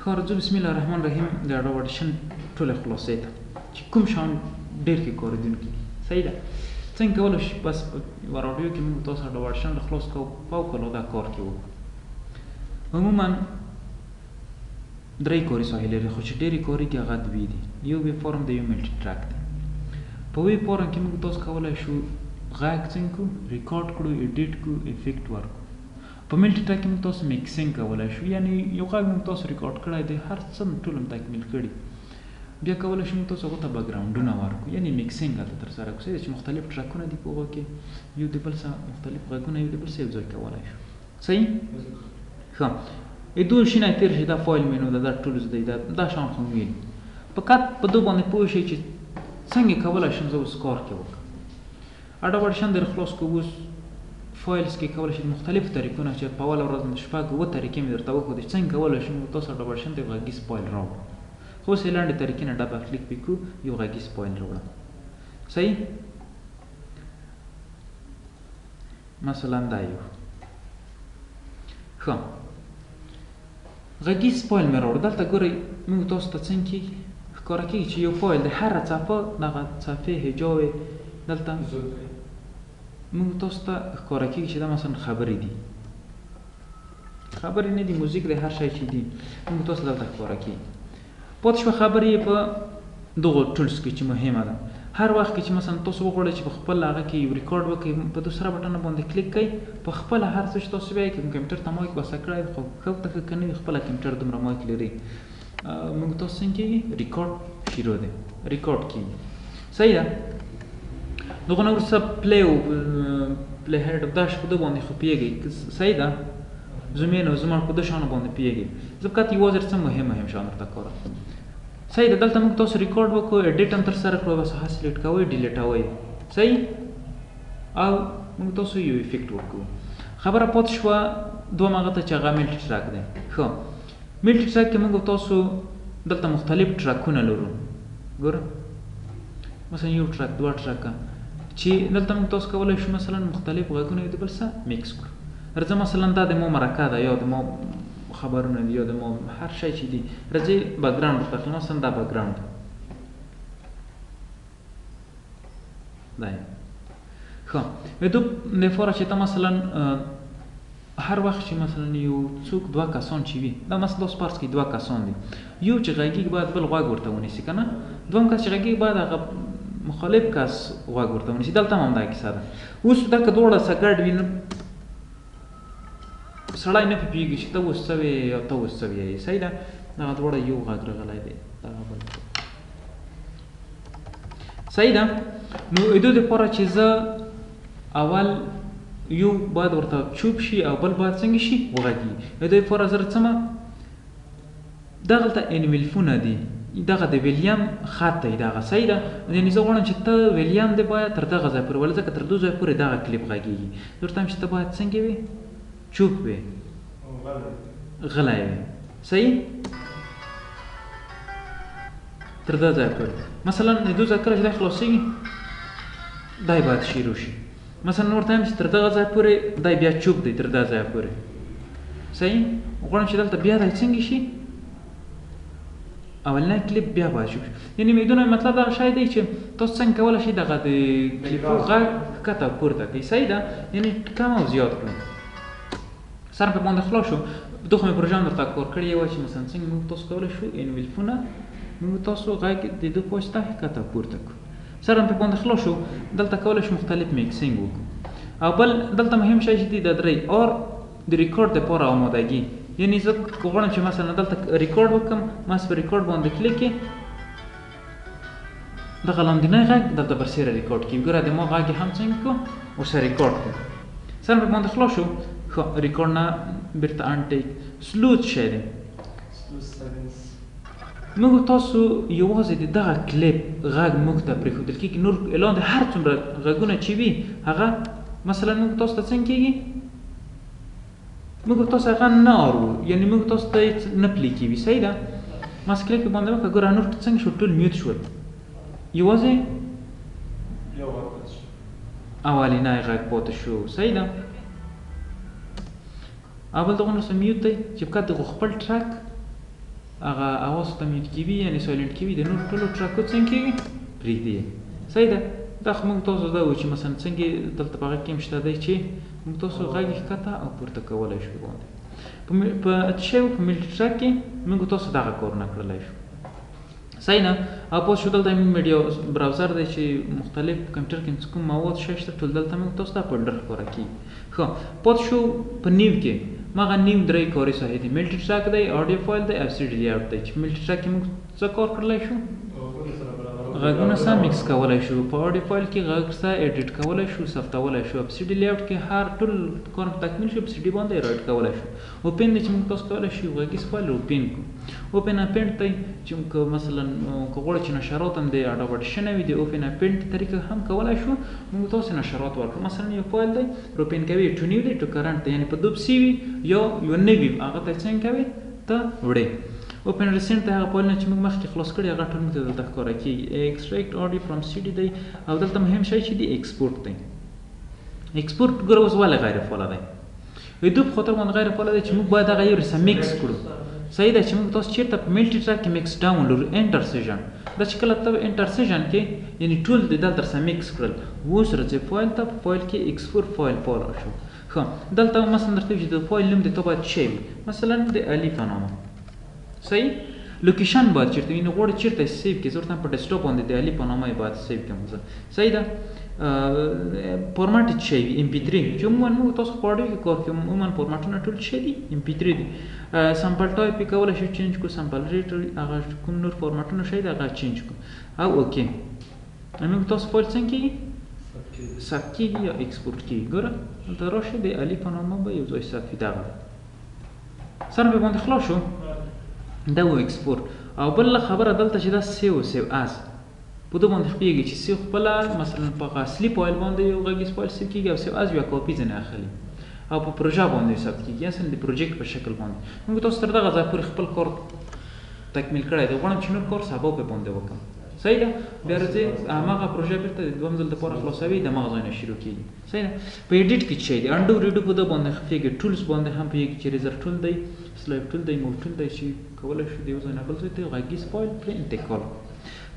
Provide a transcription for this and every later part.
کار زه بسم الله الرحمن الرحیم د اډوډیشن ټول خلاصې ته چې کوم شان ډېر کې کاریدونکي صحیح ده څنګه کولی شي بس یوه راډیو کې موږ تاسو اډوډیشن خلاص کوو فوقالعاده کار کې وکړو عموما درې کاري ساحې لري خو چې ډېرې کاري کې هغه دوې دي یو ویب فارم دی یو ملټي ټرک دی په ویب فارم کې موږ تاسو کولی شو غږ څنګه کړو ریکارډ کړو ایډیټ کړو افیکټ ورکړو په ملټي ټرک کې موږ تاسو میکسینګ کولی شو یعنې یو غږ موږ تاسو ریکارډ کړی دی هر څه ټول هم تکمیل کړي بیا کولی شو موږ تاسو هغو ته بیکګراونډونه ورکړو یعنې میکسینګ هلته ترسره کړو چې مختلف ټرکونه دي په هغو کې یو د بل سره مختلف غږونه یو د بل سره یو ځای کولی شو صحیح ښه دو شینه تیر شي دا فایل مینو دا ټول زده دا شان خو ویل فقط په دو باندې پوه شئ چې څنګه کولی شم زه اوس کار کې وکړم اډوډیشن در خلاص کوو اوس فایلز کې کولی شئ مختلفو طریقونه چې په اوله ورځ شپږ اووه طریقې مې درته وښودې څنګه کولی شم تاسو اډوډیشن ته یو غږیز فایل راوړو خو اوس یې لنډې طریقې نه ډبل کلیک پې کړو یو غږیز فایل راوړم صحیح مثلا دا یو ښه غږیز فایل مې راوړو دلته ګورئ موږ تاسو ته څنګه کېږي ښکاره کېږي چې یو فایل د هره څپه دغه څپې هجاوې دلته موږ تاسو ته ښکاره کېږي چې دا مثلا خبرې دي خبرې نه دي موزیک دی هر شی چې دي موږ تاسو دلته ښکاره کېږي پاتې شوه خبرې یې په دغو ټولز کې چې مهمه ده هر وخت کې چې مثلا تاسو وغواړئ چې په خپل هغه کې یو ریکارډ وکړئ په دوسره بټنه باندې کلیک کوئ په خپله هر څه چې تاسو بیا کمپیوټر ته مایک بسته کړی خو ښه ته ښه که نه وي خپله کمپیوټر دومره مایک لري موږ تاسو څنګه کېږي ریکارډ شروع دی ریکارډ کېږي صحیح ده دغه نه وروسته پلی او پلی هیډ دا شی په ده باندې خو پوهېږئ صحیح ده زومین او زوم په ده شانو باندې پوهېږئ زه فقط یوازې څه مهم شان درته کار صحیح ده دلته موږ تاسو ریکارډ وکړو ایډیټ هم ترسره کړو بس هغه سلیکټ کوئ ډیلیټوئ صحیح او موږ تاسو یو افیکټ ورکړو خبره پاتې شوه دوهم هغه ته چې هغه ملټي ټرک دی ښه ملټي ټرک کې موږ تاسو دلته مختلف ټرکونه لرو ګوره مثلا یو ټرک دوه ټرکه چې دلته موږ تاسو کولی شو مثلا مختلف غږونه یو د بل سره میکس کړو راځه مثلا دا د ما مرکه ده یا د ما خبرونه دي یا د ما هر شی چې دي راځئ بیکګراونډ ورته اخلو مثلا دا بیکګراونډ دا یې ښه د دو دپاره چې ته مثلا هر وخت چې مثلا یو څوک دوه کسان چې وي دا مثلا داسې فرض کړئ دوه کسان دي یو چې غږیږي باید بل غوږ ورته ونیسي که نه دویم کس چې غږیږي باید هغه مخالف کس غوږ ورته ونیسي دلته هم همدا کیسه ده اوس دا که دواړه څه ګډ وي سړی نه پوهېږي چې ته اوس څه وې او ته اوس څه وایې صحیح ده دغه دواړه یو غږ راغلی دی دغه بل صحیح ده نو د دې دپاره چې زه اول یو باید ورته چوپ شي او بل باید څنګه شي وغږي د دې دپاره زه رڅمه دغلته انویلفونه دي دغه د ویلیام خط دی دغه صحیح ده یعنې زه غواړم چې ته ویلیام دی باید تر دغه ځای پورې ولې ځکه تر دو ځای پورې دغه کلیپ غږېږي زه ورته وایم چې ته باید څنګه وې چوپ وې غلی وې صحیح تر دا ځای پورې مثلا د دو ځای کله چې دی خلاصېږي دی باید شروع شي مثلا ورته وایم چې تر دغه ځای پورې دی بیا چوپ دی تر دا ځای پورې صحیح غواړم چې دلته بیا دی څنګه شي اولنی کلیپ بیا باید شروع شي یعنې میدونه مطلب دغه شی دی چې تاسو څنګه کولی شئ دغه د کلیپو غږ ښکته او پورته کړئ صحیح ده یعنې کم او زیات کړئ سر په باندې خلاص شو دغه مې پروژه هم درته کار کړې وه چې مثلا څنګه موږ تاسو کولی شو انویلفونه موږ تاسو غږ د ده په واسطه ښکته او پورته کړو سر هم په باندې خلاص شو دلته کولی شو مختلف میکسینګ وکړو او بل دلته مهم شی چې دی د درې آر د ریکارډ دپاره آمادګي یعنې زه غواړم چې مثلا دلته ریکارډ وکړم ما په ریکارډ باندې کلیک کړې دغه لاندینی غږ دلته برسېره ریکارډ کړي ګوره د ما غږ هم څنګه کړو ورسره ریکارډ کړو سر په باندې خلاص شو ښه ریکارډ نه بیرته انټیک سلو څه شی دی موږ تاسو یوازې د دغه کلیپ غږ موږ ته پرېښودل کېږي نور لاندې هر څومره غږونه چې وي هغه مثلا موږ تاسو ته څنګه کېږي موږ تاسو هغه نه اورو یعنې موږ تاسو ته نه پلی کېږي صحیح ده ماس کلیک باندې وکړه ګوره نور څنګه شو ټول میوت شول یوازې اولنی غږ پاتې شو صحیح ده اول دغه نو میوت دی چې فقط دغه خپل ټرک هغه اواز ته میوټ کیږي یعنی سایلنت کیږي د نور ټولو ټراکو څنګه کیږي پرېږدي. صحیح ده. دا خو موږ تاسو دا وایو چې مثلا څنګه دلته په هغه کې هم شته دی چې موږ تاسو غږ ښکته او پورته کولی شو باندې په شی په ملټي ټراک کې موږ تاسو دغه کارونه کړلی شو. صحیح نه. او پوه شو دلته میډیا براوزر دی چې مختلف کمپیوټر کې کوم مواد شته ټول دلته موږ تاسو ته فولډر ښکاره کیږي. ښه پوه شو په نیو کې مغه نیم درې کاري ساحې دي. ملټي ټراک دی، اډیو فایل دی، اف سی ډي لیاوټ دی. چې ملټي ټراک کې موږ څه کار کړلی شو؟ غږونه سم میکس کولی شو. په اډیو فایل کې غږ سره ایډیټ کولی شو، ثبتولی شو. اف سی ډي لیاوټ کې هر ټول کار تکمیل شو، اف سی ډي باندې رایټ کولی شو. اوپن دی چې موږ تاسو کولی شو غږیز فایل اوپن کړو. اوپن اپینډ دی چې مثلا که غواړو چې نشرات هم د اډوبه شوی وي د اوپن اپینډ طریقه هم کولی شو موږ تاسو نشرات ورکړو. مثلا یو فایل دی اوپن کوي ټو نیو دی ټو کرنټ دی، یعنی په دوب سی وي یا یو نوي هغه ته څنګه کوي ته وړئ. اوپن ریسنټ ته هغه فایلونه چې موږ مخکې خلاص کړي هغه ټول موږ ته دلته ښکاره کېږي. ایکسټریکټ اډیو فرام سی ډي دی او دلته مهم شی چې دی ایکسپورټ دی. ایکسپورټ ګوره اوس ولې غیر فعاله دی؟ د دوی په خاطر باندې غیر فعاله دی چې موږ باید هغه یو څه میکس کړو. صحیح ده چې موږ تاسو چیرته په ملټي ټراک کې میکس ډاون لرو انټرسیژن دا چې کله ته انټرسیژن کې یعنی ټول د دلته سره میکس کړل اوس راځي فایل ته په فایل کې ایکسپورټ فایل پاله شو. ښه دلته مثلا درته چې د فایل نوم د تو باید شی وي مثلا د الف نامه. صحیح لوکیشن باید چیرته وي نو غواړي چیرته سیو کې ضرورت په ډیسکټاپ باندې د الف نامه باید سیو کړم. صحیح ده. فورمات شي ام پی 3 چې عموما تاسو په اډیو کې کار کوئ عموما فورماتونه ټول شي دي ام پی 3 دي. سامپل ټایپ کولی شو چینج کو، سامپل ریټ هغه کوم نور فورماتونه شي دا هغه چینج کو او اوکې. موږ تاسو فایل څنګه کیږي ثبت کیږي یا ایکسپورټ کیږي. ګوره دلته راشه د الف نامه به یو ځای ثبت وي دغه سره به باندې خلاص شو دا و ایکسپورټ. او بل خبره دلته چې دا سیو از په دوه باندې خپلېږي چې سیو خپل مثلا په اصلي فایل باندې یو غږیز فایل سیو کیږي او سیو از یو کاپي ځنه اخلي او په پروژه باندې ثبت کیږي اصلا د پروجیکټ په شکل باندې. موږ تاسو تر دغه ځای پورې خپل کار تکمیل کړی دی. غواړم چې نور کار سبا په باندې وکړم. صحیح ده. بیا راځي هماغه پروژه بیرته د دویم ځل دپاره خلاصوي د هماغه ځای نه شروع کیږي. صحیح ده. په ایډیټ کې څه دی انډو ریډو په دوه باندې خپلېږي. ټولز باندې هم پوهېږي چې ریزر ټول دی، سلایب ټول دی، موو ټول دی چې کولی شو د یو ځای نه بل ځای ته غږیز فایل پرې انتقال.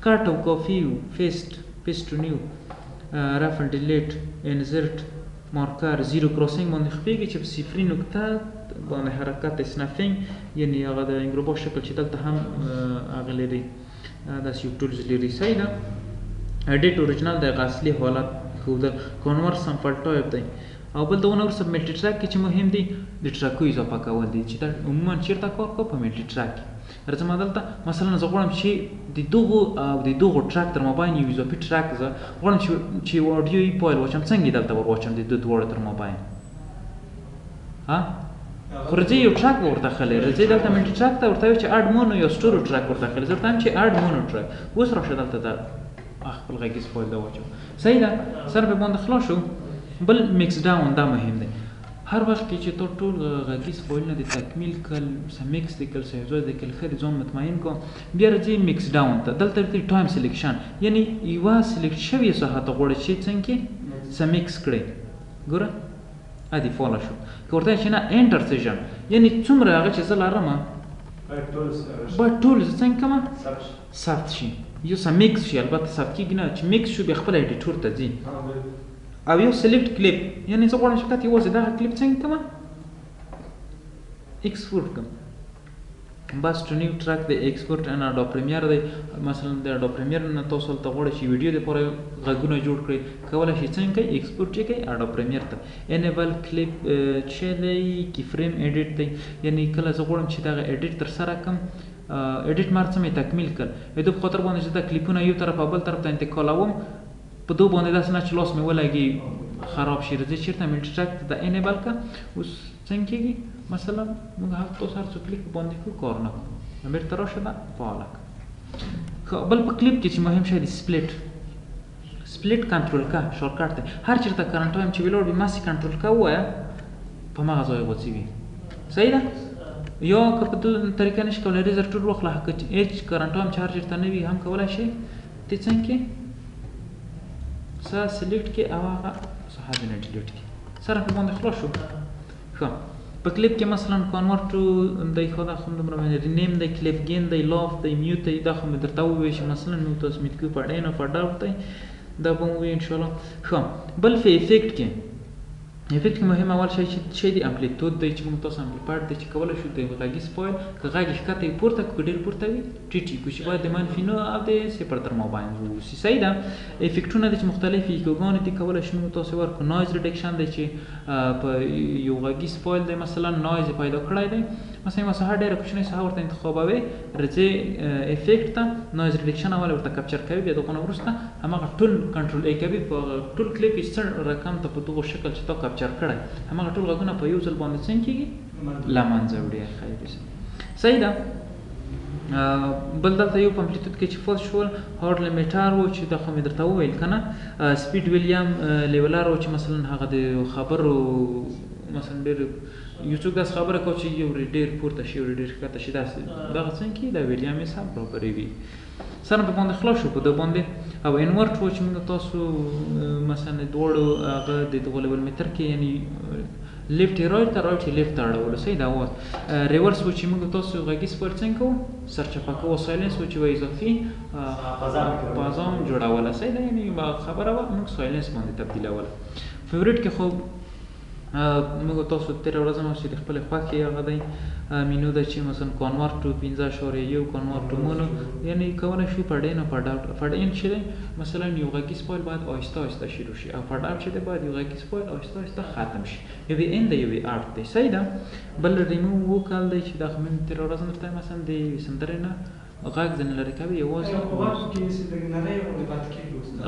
کاټ او کافي پیسټ ټو نیو رفل ډیلیټ انزرټ مارکر زیرو کراسینګ باندې خپلېږي چې په صفري نقطه باندې حرکت سنفینګ یعنی هغه د انګروبا شکل چې دلته هم هغه لري داسې یو ټولز لري. صحیح ده. اډیټ اوریجنال د هغه اصلي حالت ښودل. کنورټ سامپل ټایپ دی او بل دونه ور سب ملټي ټراک کې چې مهم دي د ټراکو اضافه کول دي چې دا عموما چیرته کار کوي په ملټي ټراک کې. راځم دلته مثلا زه غواړم چې د دغو ټراک تر مابین یو اضافي ټراک زه غواړم چې اډیو فایل واچم څنګه دلته ور واچم د دواړو تر مابین خو راځي یو ټراک ورته خلې راځي دلته ملټي ټراک ته ورته چې اډ مونو یا سټورو ټراک ورته خلې زه ته چې اډ مونو ټراک اوس راشه دلته دا خپل غږیز فایل دا واچم. صحیح ده. سر به باندې خلاص شو. بل میکس ډاون دا مهم دی. هر وخت کې چې ټول غږیز فایلونه د تکمیل کړل سم میکس د کل څه ځای د کل خیر ځان مطمئن کو بیا راځي میکس ډاون ته دلته ورته ټایم سلیکشن یعنی یو سلیکټ شوی ساحه ته غوړي چې څنګه سم میکس کړي. ګوره ادي فالو شو ورته چې نه انټرسیژن یعنی څومره هغه چې زلارم به ټول څنګه کما ثبت شي یو سم میکس شي. البته ثبت کیږي نه چې میکس شو به خپل ایډیټور ته ځي او یو سلیکټ کلیپ یعنی زه غواړم چې کته یوازې دغه کلیپ څنګه کوم ایکسپورټ کوم. بس ټو نیو ټراک د ایکسپورټ ان اډو پریمیر دی. مثلا د اډو پریمیر نه تاسو ته غواړئ چې ویډیو لپاره غږونه جوړ کړئ کولی شئ څنګه کوي ایکسپورټ چې کوي اډو پریمیر ته. انیبل کلیپ چې دی کی فریم ایډیټ دی یعنی کله زه غواړم چې دغه ایډیټ تر سره کړم ایډیټ مارڅ مې تکمیل کړ د په خاطر باندې چې دا کلیپونه یو طرف او بل طرف ته انتقالوم په دوه باندې داسې نه چې لاس مې ولګي خراب شي. راځي چېرته ملټي ټراک ته د انیبل که اوس څنګه کېږي مثلا موږ هغه تاسو هر څو کلیک باندې کوو کار نه کوو بېرته راشه ده فعاله کړه. بل په کلیپ کې چې مهم شی دی سپلیټ کنټرول کا شارټکټ دی. هر چېرته کرنټ وایم چې ویلوړ وي ماسې کنټرول کا ووایه په هماغه ځای غوڅوي. صحیح ده. یا که په دې طریقه نشي کولی ریزر ټول واخله ایچ کرنټ وایم چې هر چېرته نه وي هم کولی شي ته څنګه سلیکټ کې او هغه صحه نه ډیلیټ کې سره په باندې خلاص شو. ښه په کلیپ کې مثلا کنورټ دی خو دا خو دومره رینیم دی کلیپ گین دی لاف دی میوت دی دا خو مې درته ووایي چې مثلا نو تاسو میت کو پړې نه فډاوټ دی دا به مو ووایي انشاءالله. ښه بل په افیکټ کې مهم اول شی دی امپلیتود دی چې موږ تاسو امپلیفایر دی چې کولی شو د غږیز فایل که غږ یې ښکته وي پورته کړو که ډېر پورته وي ټیټ یې کړو چې باید د منفي 9 او د 0 تر مابین واوسي. صحیح ده. افیکټونه دي چې مختلف ایکوګانې دي کولی شو موږ تاسو ورکړو. نویز ریډکشن دی چې په یو غږیز فایل دی مثلا نویز یې پیدا کړی دی مثلا یوه ساحه ډېره کوچنۍ ساحه ورته انتخابوي راځي افیکټ ته نویز ریډکشن اول ورته کپچر کوي بیا د هغو نه وروسته هماغه ټول کنټرول ای کوي په ټول کلیپ یې څه رقم ته په دغو شکل چې تا کپچر کړی هماغه ټول غږونه په یو ځل باندې څنګه کېږي له منځه وړي. صحیح ده. بل دلته یو په امپلیتود کې چې فرست شول هارډ لیمیټر و چې دا خو مې درته وویل که نه سپیډ ویلیام لیولر و چې مثلا هغه د خبرو مثلا ډېر یو څوک داسې خبره کوي چې یو ډېر پورته شي یو ډېر ښکته شي داسې دغه څنګه کېږي دا ویلیام یې سم برابروي. سره په باندې خلاص شو په ده باندې او انورټ و چې موږ تاسو مثلا دواړو هغه د دغه لیول میټر کې یعنی لیفټ یې رایټ ته رایټ یې لیفټ ته اړولو. صحیح ده. ریورس و چې موږ تاسو غږیز فایل څنګه کوو سرچپه کوو سایلنس و چې وایي اضافي فازام جوړوله. صحیح ده. یعنې خبره وه موږ سایلنس باندې تبدیلوله. فیورټ کې خو موږ تاسو تېره ورځ هم چې د خپلې خوښې هغه دی مینو ده چې مثلا کنورټ 15.1 کنورټ مونو یعنې کولی شو فډین او فډاوټ. فډین چې دی مثلا یو غږیز فایل باید آهسته آهسته شروع شي او فډاوټ چې دی باید یو غږیز فایل آهسته آهسته ختم شي. یوې ان دی یوې اټ دی. صحیح ده. بل ریمو وکال دی چې دا خو مې تېره ورځ هم درته مثلا د یوې سندرې نه غږ ځینې لرې کوي یوازې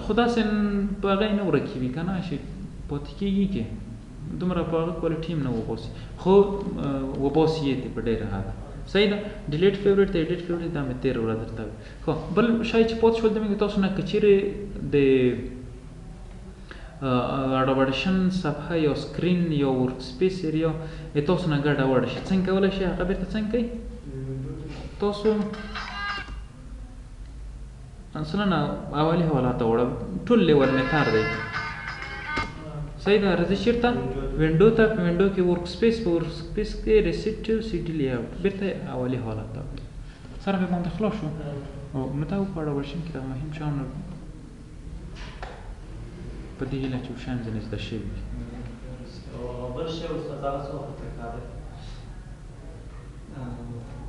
خو داسې په هغه یې نه ورکوي که نه چې پاتې کېږي کې دومره په هغه کوالټي هم نه وباسي خو وباسي یې دی په ډېره حده. صحیح ده. ډیلیټ فیورټ دی ایډیټ فیورټ دا مې تېره ورځ درته ویل. خو بل شی چې پاتې شول د موږ تاسو نه که چیرې د اډوبشن صفحه یا سکرین یا ورک سپیس ایریا تاسو نه ګډه وړه شي څنګه کولی شي هغه بېرته څنګه کوي تاسو مثلا اولي حالات ته وړه ټول لیول میتر دی. صحیح ده. راځي چېرته وینډو ته په وینډو کې ورک سپیس په ورک سپیس کې ریسیټ سی ډي لی اوټ بېرته اولي حالت ته سره پرې باندې خلاص شو او متاو په اډوبشن کې دا مهم شیان په دې هیله چې شیان ځینې زده شوي وي. بل شی استاد هغه څه وخت تکرار